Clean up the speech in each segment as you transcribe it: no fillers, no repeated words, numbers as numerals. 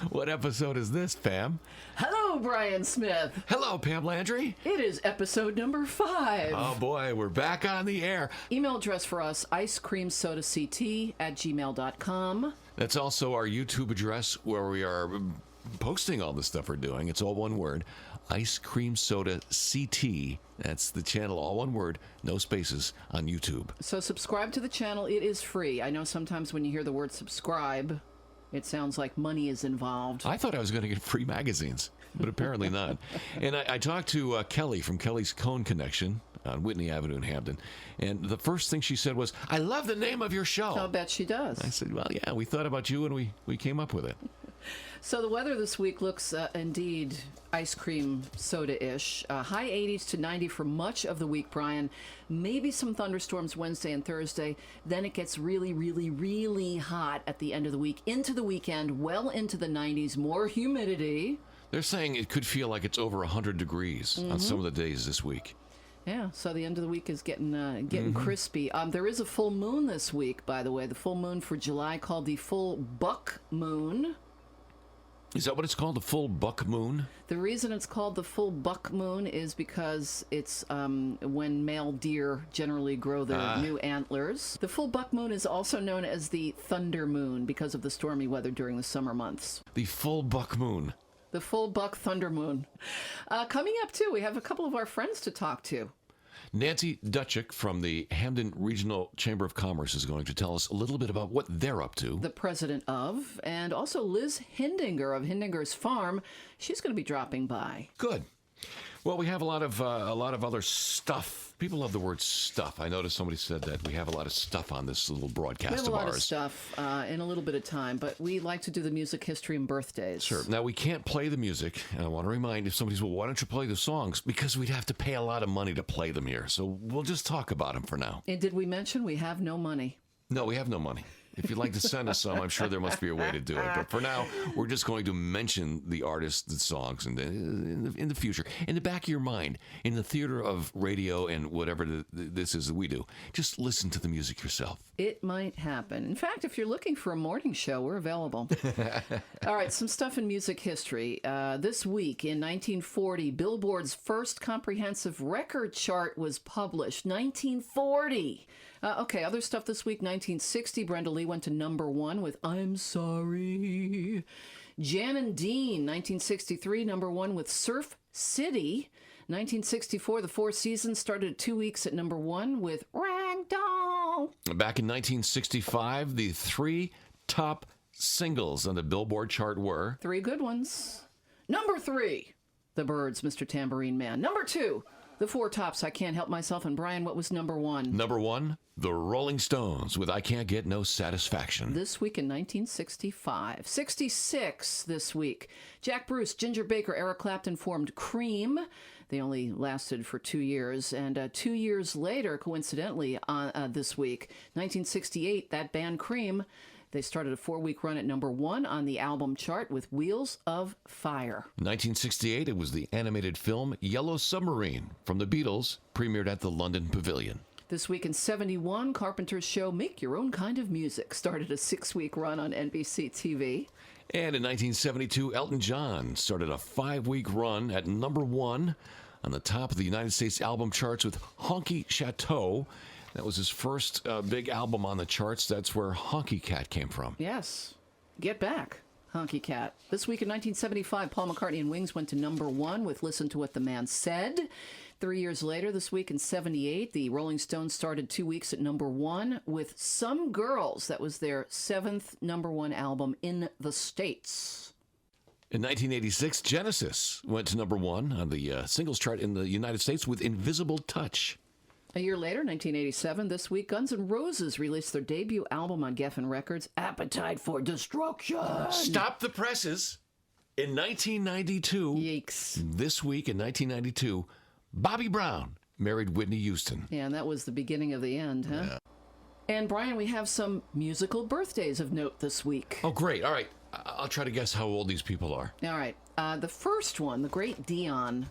What episode is this, Pam? Hello, Brian Smith. Hello, Pam Landry. It is episode number 5. Oh boy, we're back on the air. Email address for us, icecreamsodact@gmail.com. That's also our YouTube address where we are posting all the stuff we're doing. It's all one word, Ice Cream Soda CT. That's the channel, all one word, no spaces, on YouTube. So subscribe to the channel. It is free. I know sometimes when you hear the word subscribe, it sounds like money is involved. I thought I was going to get free magazines, but apparently not. And I talked to Kelly from Kelly's Cone Connection on Whitney Avenue in Hampton, and the first thing she said was, "I love the name of your show." I'll bet she does. I said, well, yeah, we thought about you and we came up with it. So the weather this week looks indeed ice cream soda-ish. High 80s to 90 for much of the week, Brian. Maybe some thunderstorms Wednesday and Thursday. Then it gets really, really, really hot at the end of the week. Into the weekend, well into the 90s. More humidity. They're saying it could feel like it's over 100 degrees on some of the days this week. Yeah, so the end of the week is getting crispy. There is a full moon this week, by the way. The full moon for July, called the full buck moon. Is that what it's called, the full buck moon? The reason it's called the full buck moon is because it's when male deer generally grow their new antlers. The full buck moon is also known as the thunder moon because of the stormy weather during the summer months. The full buck moon. The full buck thunder moon. Coming up, too, we have a couple of our friends to talk to. Nancy Dutchik from the Hamden Regional Chamber of Commerce is going to tell us a little bit about what they're up to. The president of, and also Liz Hindinger of Hindinger's Farm. She's going to be dropping by. Good. Well, we have a lot of other stuff. People love the word stuff. I noticed somebody said that we have a lot of stuff on this little broadcast of ours. We have a lot of stuff in a little bit of time, but we like to do the music history and birthdays. Sure. Now, we can't play the music, and I want to remind if somebody's, well, why don't you play the songs? Because we'd have to pay a lot of money to play them here, so we'll just talk about them for now. And did we mention we have no money? No, we have no money. If you'd like to send us some, I'm sure there must be a way to do it. But for now, we're just going to mention the artists, the songs, and in the future, in the back of your mind, in the theater of radio and whatever this is that we do, just listen to the music yourself. It might happen. In fact, if you're looking for a morning show, we're available. All right, some stuff in music history. This week in 1940, Billboard's first comprehensive record chart was published. 1940. Okay, other stuff this week. 1960, Brenda Lee went to number 1 with I'm Sorry. Jan and Dean, 1963, number 1 with Surf City. 1964, The Four Seasons started at 2 weeks at number 1 with Ragdoll. Back in 1965, the 3 top singles on the Billboard chart were... 3 good ones. Number 3, The Byrds, Mr. Tambourine Man. Number 2, The Four Tops, I Can't Help Myself. And Brian, what was number 1? Number 1, The Rolling Stones with I Can't Get No Satisfaction. This week in 1965. 66 this week. Jack Bruce, Ginger Baker, Eric Clapton formed Cream. They only lasted for 2 years. And 2 years later, coincidentally, this week, 1968, that band Cream, they started a 4-week run at number 1 on the album chart with Wheels of Fire. 1968, it was the animated film Yellow Submarine from the Beatles, premiered at the London Pavilion. This week in 71, Carpenter's show Make Your Own Kind of Music started a 6-week run on NBC TV. And in 1972, Elton John started a 5-week run at number 1 on the top of the United States album charts with Honky Chateau. That was his first big album on the charts. That's where Honky Cat came from. Yes. Get Back, Honky Cat. This week in 1975, Paul McCartney and Wings went to number 1 with Listen to What the Man Said. 3 years later, this week in 78, the Rolling Stones started 2 weeks at number 1 with Some Girls. That was their 7th number 1 album in the States. In 1986, Genesis went to number 1 on the singles chart in the United States with Invisible Touch. A year later, 1987, this week, Guns N' Roses released their debut album on Geffen Records, Appetite for Destruction. Stop the presses. In 1992, Yikes. This week in 1992, Bobby Brown married Whitney Houston. Yeah, and that was the beginning of the end, huh? Yeah. And, Brian, we have some musical birthdays of note this week. Oh, great. All right. I'll try to guess how old these people are. All right. The first one, the great Dion.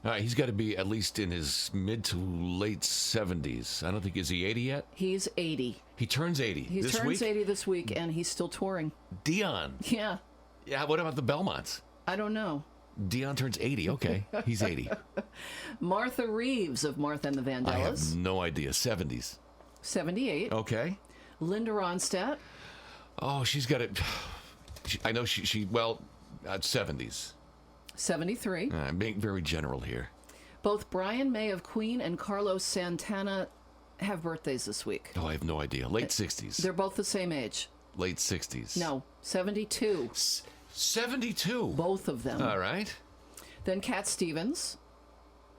All right, he's got to be at least in his mid to late 70s. I don't think, is he 80 yet? He's 80. He turns 80 He this turns week? 80 this week, and he's still touring. Dion. Yeah, Yeah, what about the Belmonts? I don't know. Dion turns 80. Okay, he's 80. Martha Reeves of Martha and the Vandellas. I have no idea. 70s. 78. Okay. Linda Ronstadt. Oh, she's got it. I know she 70s. 73. I'm being very general here. Both Brian May of Queen and Carlos Santana have birthdays this week. Oh, I have no idea. Late 60s. They're both the same age. Late 60s. No, 72. 72. Both of them. All right. Then Cat Stevens,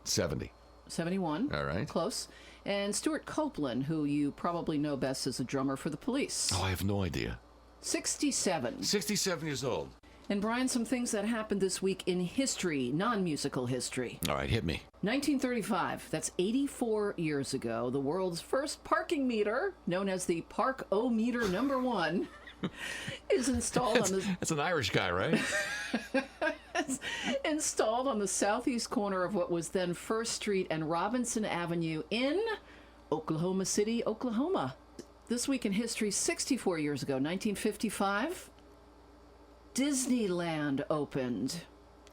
70. 71. All right. Close. And Stuart Copeland, who you probably know best as a drummer for the Police. Oh, I have no idea. 67. 67 years old. And Brian, some things that happened this week in history, non-musical history. All right, hit me. 1935, that's 84 years ago, the world's first parking meter, known as the Park-O-Meter number 1, is installed on the That's an Irish guy, right? installed on the southeast corner of what was then First Street and Robinson Avenue in Oklahoma City, Oklahoma. This week in history, 64 years ago, 1955, Disneyland opened.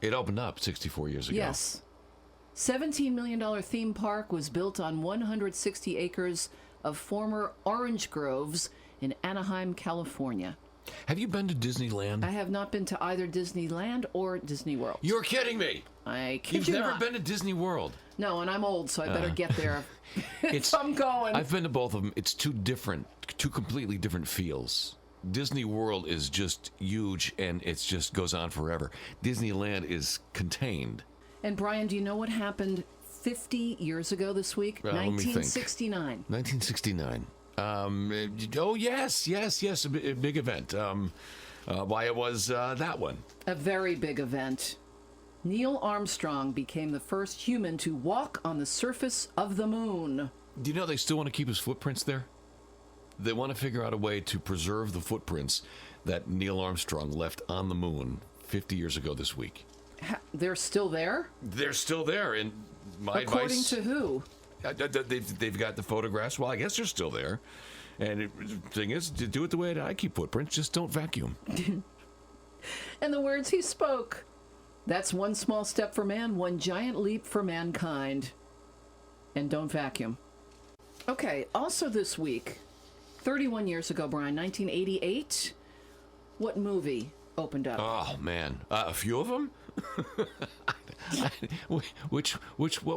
It opened up 64 years ago. Yes. $17 million theme park was built on 160 acres of former orange groves in Anaheim, California. Have you been to Disneyland? I have not been to either Disneyland or Disney World. You're kidding me. I kid You've you never not. been to Disney World. No, and I'm old, so I better get there. It's I'm going. I've been to both of them. It's two completely different feels. Disney World is just huge, and it just goes on forever. Disneyland is contained. And Brian, do you know what happened 50 years ago this week? Let me think. 1969. 1969. Oh, yes, a big event. Why it was that one. A very big event. Neil Armstrong became the first human to walk on the surface of the moon. Do you know they still want to keep his footprints there? They want to figure out a way to preserve the footprints that Neil Armstrong left on the moon 50 years ago this week. They're still there? They're still there, and my According advice... to who? They've got the photographs. Well, I guess they're still there. And the thing is, to do it the way I keep footprints, just don't vacuum. And the words he spoke. That's one small step for man, one giant leap for mankind. And don't vacuum. Okay, also this week, 31 years ago, Brian, 1988, what movie opened up? Oh, man. A few of them? What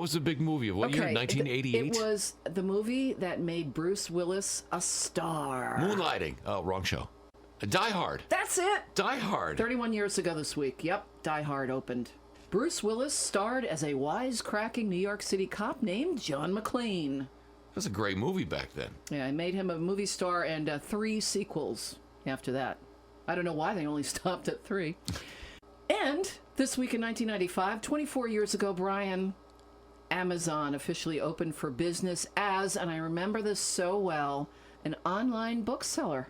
was the big movie of what year? 1988? It was the movie that made Bruce Willis a star. Moonlighting. Oh, wrong show. Die Hard. That's it. Die Hard. 31 years ago this week. Yep, Die Hard opened. Bruce Willis starred as a wisecracking New York City cop named John McClane. That was a great movie back then. Yeah, I made him a movie star and 3 sequels after that. I don't know why they only stopped at 3. And this week in 1995, 24 years ago, Brian, Amazon officially opened for business as, and I remember this so well, an online bookseller.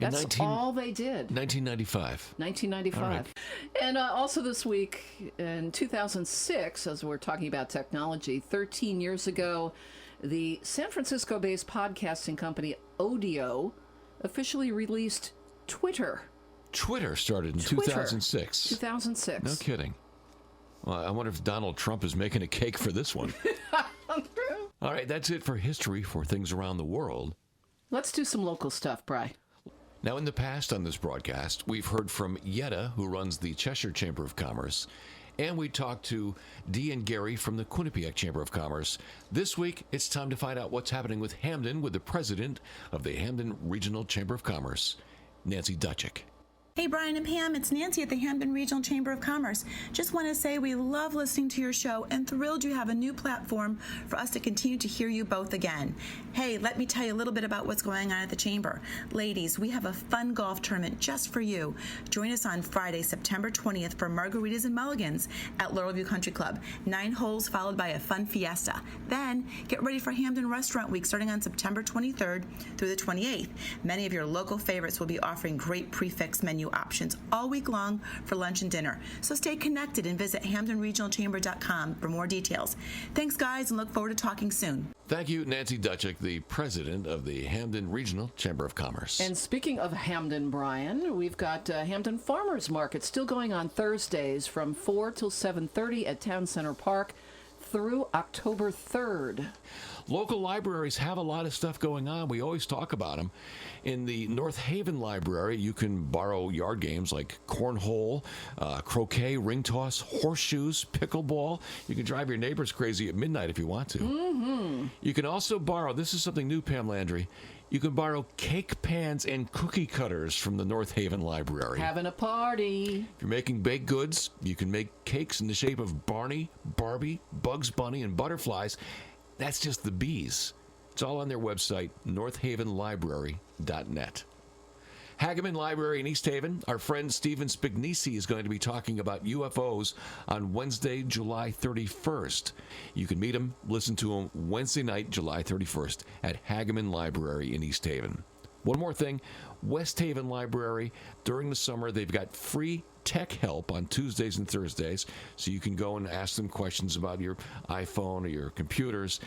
That's all they did. 1995. 1995. All right. And also this week in 2006, as we're talking about technology, 13 years ago, the San Francisco-based podcasting company Odeo officially released Twitter. Twitter started in 2006. 2006. No kidding. Well, I wonder if Donald Trump is making a cake for this one. All right, that's it for history for things around the world. Let's do some local stuff, Bri. Now, in the past on this broadcast, we've heard from Yetta, who runs the Cheshire Chamber of Commerce, and we talked to Dee and Gary from the Quinnipiac Chamber of Commerce. This week, it's time to find out what's happening with Hamden with the president of the Hamden Regional Chamber of Commerce, Nancy Dutchick. Hey, Brian and Pam, it's Nancy at the Hamden Regional Chamber of Commerce. Just want to say we love listening to your show and thrilled you have a new platform for us to continue to hear you both again. Hey, let me tell you a little bit about what's going on at the Chamber. Ladies, we have a fun golf tournament just for you. Join us on Friday, September 20th for Margaritas and Mulligans at Laurel View Country Club. 9 holes followed by a fun fiesta. Then, get ready for Hamden Restaurant Week starting on September 23rd through the 28th. Many of your local favorites will be offering great prefix menu menu options all week long for lunch and dinner. So stay connected and visit HamdenRegionalChamber.com for more details. Thanks, guys, and look forward to talking soon. Thank you, Nancy Dutchik, the president of the Hamden Regional Chamber of Commerce. And speaking of Hamden, Brian, we've got Hamden Farmers Market still going on Thursdays from 4 till 7:30 at Town Center Park through October 3rd. Local libraries have a lot of stuff going on. We always talk about them. In the North Haven Library, you can borrow yard games like cornhole, croquet, ring toss, horseshoes, pickleball. You can drive your neighbors crazy at midnight if you want to. Mm-hmm. You can also borrow, this is something new, Pam Landry, you can borrow cake pans and cookie cutters from the North Haven Library. Having a party. If you're making baked goods, you can make cakes in the shape of Barney, Barbie, Bugs Bunny, and butterflies. That's just the bees. It's all on their website, northavenlibrary.net. Hageman Library in East Haven, our friend Stephen Spignisi is going to be talking about UFOs on Wednesday, July 31st. You can meet him, listen to him Wednesday night, July 31st at Hageman Library in East Haven. One more thing, West Haven Library, during the summer, they've got free tech help on Tuesdays and Thursdays, so you can go and ask them questions about your iPhone or your computers,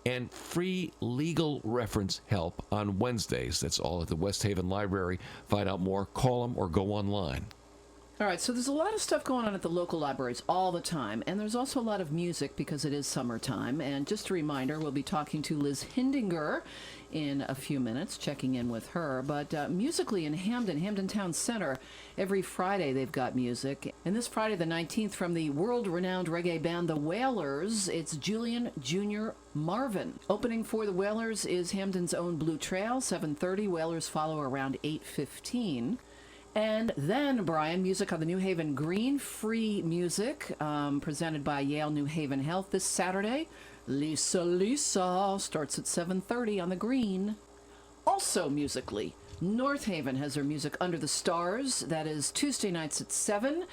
and free legal reference help on Wednesdays. That's all at the West Haven Library. Find out more, call them, or go online. All right, so there's a lot of stuff going on at the local libraries all the time, and there's also a lot of music because it is summertime. And just a reminder, we'll be talking to Liz Hindinger in a few minutes, checking in with her. But musically in Hamden, Hamden Town Center, every Friday they've got music. And this Friday the 19th, from the world-renowned reggae band The Wailers, it's Julian Jr. Marvin. Opening for The Wailers is Hamden's own Blue Trail, 7:30. Wailers follow around 8:15. And then, Brian, music on the New Haven Green, free music, presented by Yale New Haven Health this Saturday. Lisa Lisa starts at 7:30 on the Green. Also musically, North Haven has their music Under the Stars. That is Tuesday nights at 7.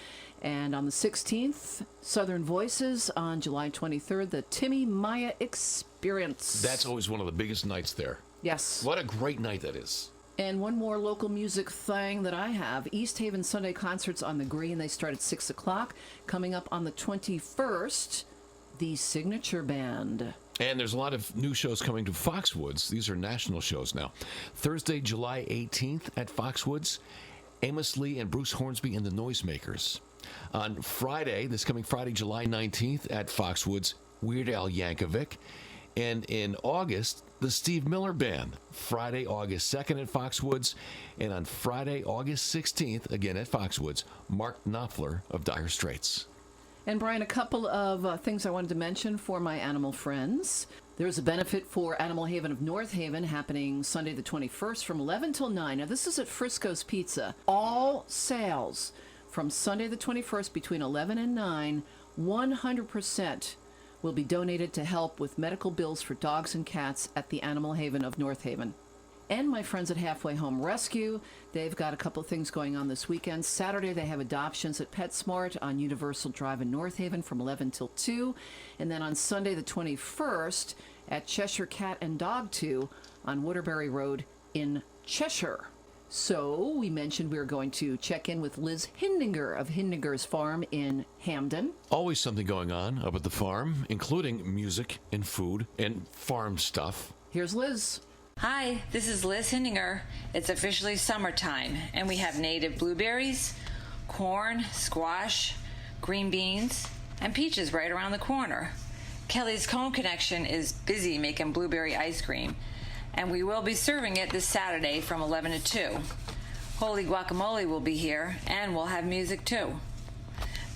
And on the 16th, Southern Voices. On July 23rd, the Timmy Maya Experience. That's always one of the biggest nights there. Yes. What a great night that is. And one more local music thing that I have, East Haven Sunday Concerts on the Green. They start at 6 o'clock. Coming up on the 21st, the Signature Band. And there's a lot of new shows coming to Foxwoods. These are national shows now. Thursday, July 18th at Foxwoods, Amos Lee and Bruce Hornsby and the Noisemakers. On Friday, this coming Friday, July 19th at Foxwoods, Weird Al Yankovic. And in August, the Steve Miller Band, Friday, August 2nd at Foxwoods. And on Friday, August 16th, again at Foxwoods, Mark Knopfler of Dire Straits. And Brian, a couple of things I wanted to mention for my animal friends. There's a benefit for Animal Haven of North Haven happening Sunday the 21st from 11 till 9. Now, this is at Frisco's Pizza. All sales from Sunday the 21st between 11 and 9, 100% will be donated to help with medical bills for dogs and cats at the Animal Haven of North Haven. And my friends at Halfway Home Rescue, they've got a couple of things going on this weekend. Saturday, they have adoptions at PetSmart on Universal Drive in North Haven from 11 till 2. And then on Sunday the 21st at Cheshire Cat and Dog 2 on Waterbury Road in Cheshire. So we mentioned we were going to check in with Liz Hindinger of Hindinger's Farm in Hamden. Always something going on up at the farm, including music and food and farm stuff. Here's Liz. Hi, this is Liz Hindinger. It's officially summertime, and we have native blueberries, corn, squash, green beans, and peaches right around the corner. Kelly's Cone Connection is busy making blueberry ice cream, and we will be serving it this Saturday from 11 to 2. Holy Guacamole will be here, and we'll have music too.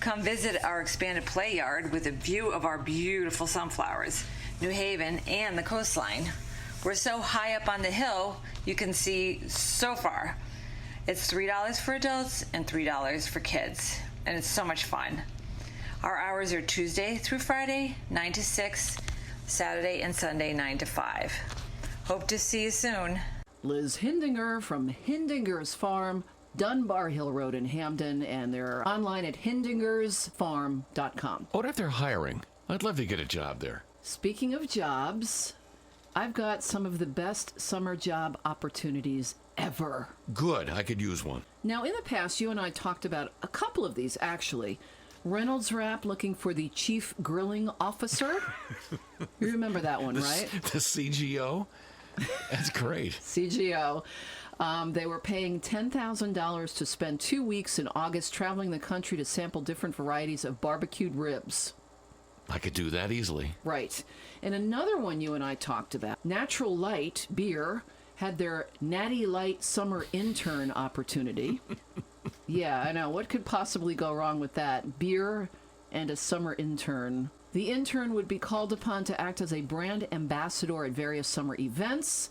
Come visit our expanded play yard with a view of our beautiful sunflowers, New Haven, and the coastline. We're so high up on the hill, you can see so far. It's $3 for adults and $3 for kids, and it's so much fun. Our hours are Tuesday through Friday, 9 to 6, Saturday and Sunday, 9 to 5. Hope to see you soon. Liz Hindinger from Hindinger's Farm, Dunbar Hill Road in Hamden, and they're online at hindingersfarm.com. What if they're hiring? I'd love to get a job there. Speaking of jobs, I've got some of the best summer job opportunities ever. Good. I could use one. Now, in the past, you and I talked about a couple of these, actually. Reynolds Wrap looking for the chief grilling officer. You remember that one, right? The CGO? That's great. CGO. They were paying $10,000 to spend 2 weeks in August traveling the country to sample different varieties of barbecued ribs. I could do that easily. Right. And another one you and I talked about, Natural Light Beer had their Natty Light Summer Intern opportunity. Yeah, I know. What could possibly go wrong with that? Beer and a summer intern. The intern would be called upon to act as a brand ambassador at various summer events,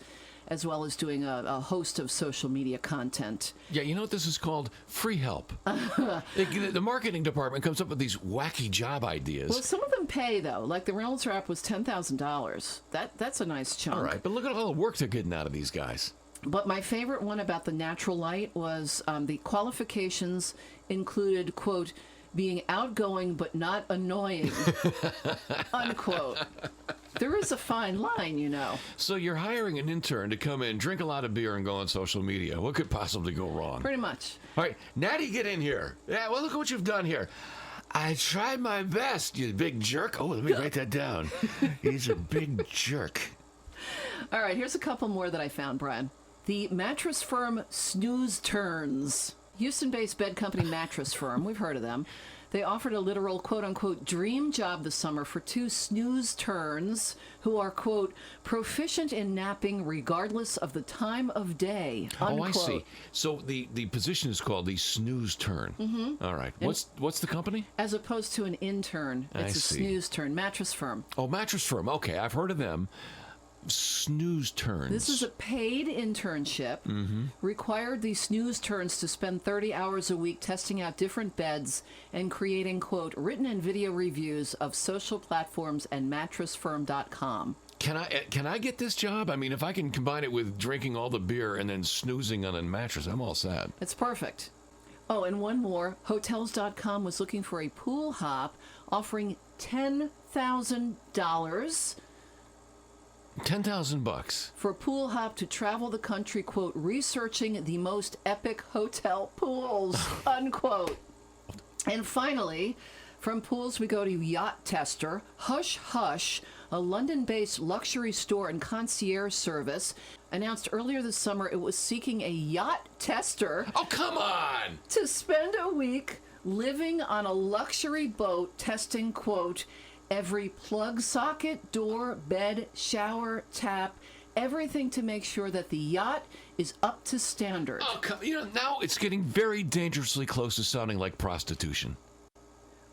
as well as doing a host of social media content. Yeah, you know what this is called? Free help. The marketing department comes up with these wacky job ideas. Well, some of them pay, though. Like the Reynolds Wrap was $10,000. That's a nice chunk. All right, but look at all the work they're getting out of these guys. But my favorite one about the Natural Light was the qualifications included, quote, being outgoing but not annoying, unquote. There is a fine line, you know. So you're hiring an intern to come in, drink a lot of beer, and go on social media. What could possibly go wrong? Pretty much. All right, Natty, get in here. Yeah, well, look at what you've done here. I tried my best, you big jerk. Oh, let me write that down. He's a big jerk. All right, here's a couple more that I found, Brian. The mattress firm Snooze Turns. Houston-based bed company Mattress Firm. We've heard of them. They offered a literal, quote-unquote, dream job this summer for 2 snooze turns who are, quote, proficient in napping regardless of the time of day, unquote. Oh, I see. So the position is called the snooze turn. Mm-hmm. All right. What's the company? As opposed to an intern. It's a snooze turn. Mattress Firm. Oh, Mattress Firm. Okay, I've heard of them. Snooze turns. This is a paid internship. Required these snooze turns to spend 30 hours a week testing out different beds and creating, quote, written and video reviews of social platforms and mattressfirm.com. Can I get this job? I mean, if I can combine it with drinking all the beer and then snoozing on a mattress, I'm all set. It's perfect. Oh, and one more. Hotels.com was looking for a pool hop offering $10,000 $10,000 for Pool Hop to travel the country, quote, researching the most epic hotel pools, unquote. And finally, from pools we go to Yacht Tester. Hush Hush, a London-based luxury store and concierge service, announced earlier this summer it was seeking a yacht tester. Oh, come on! To spend a week living on a luxury boat testing, quote, every plug, socket, door, bed, shower, tap, everything to make sure that the yacht is up to standard. Oh, now it's getting very dangerously close to sounding like prostitution.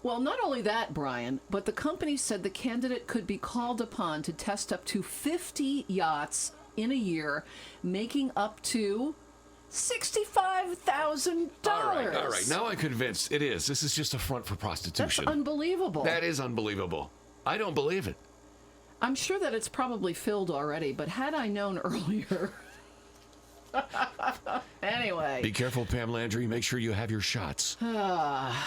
Well, not only that, Brian, but the company said the candidate could be called upon to test up to 50 yachts in a year, making up to $65,000. All right. Now I'm convinced. It is. This is just a front for prostitution. That's unbelievable. That is unbelievable. I don't believe it. I'm sure that it's probably filled already, but had I known earlier... Anyway. Be careful, Pam Landry. Make sure you have your shots.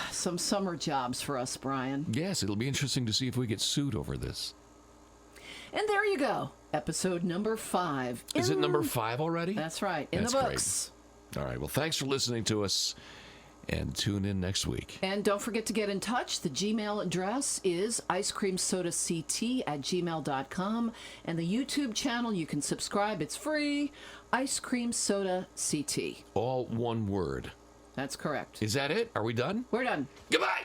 Some summer jobs for us, Brian. Yes, it'll be interesting to see if we get sued over this. And there you go. Episode number 5. Is it number 5 already? That's right. In That's the books. Great. All right. Well, thanks for listening to us, and tune in next week. And don't forget to get in touch. The Gmail address is icecreamsodact@gmail.com. And the YouTube channel, you can subscribe. It's free. Ice Cream Soda CT. All one word. That's correct. Is that it? Are we done? We're done. Goodbye.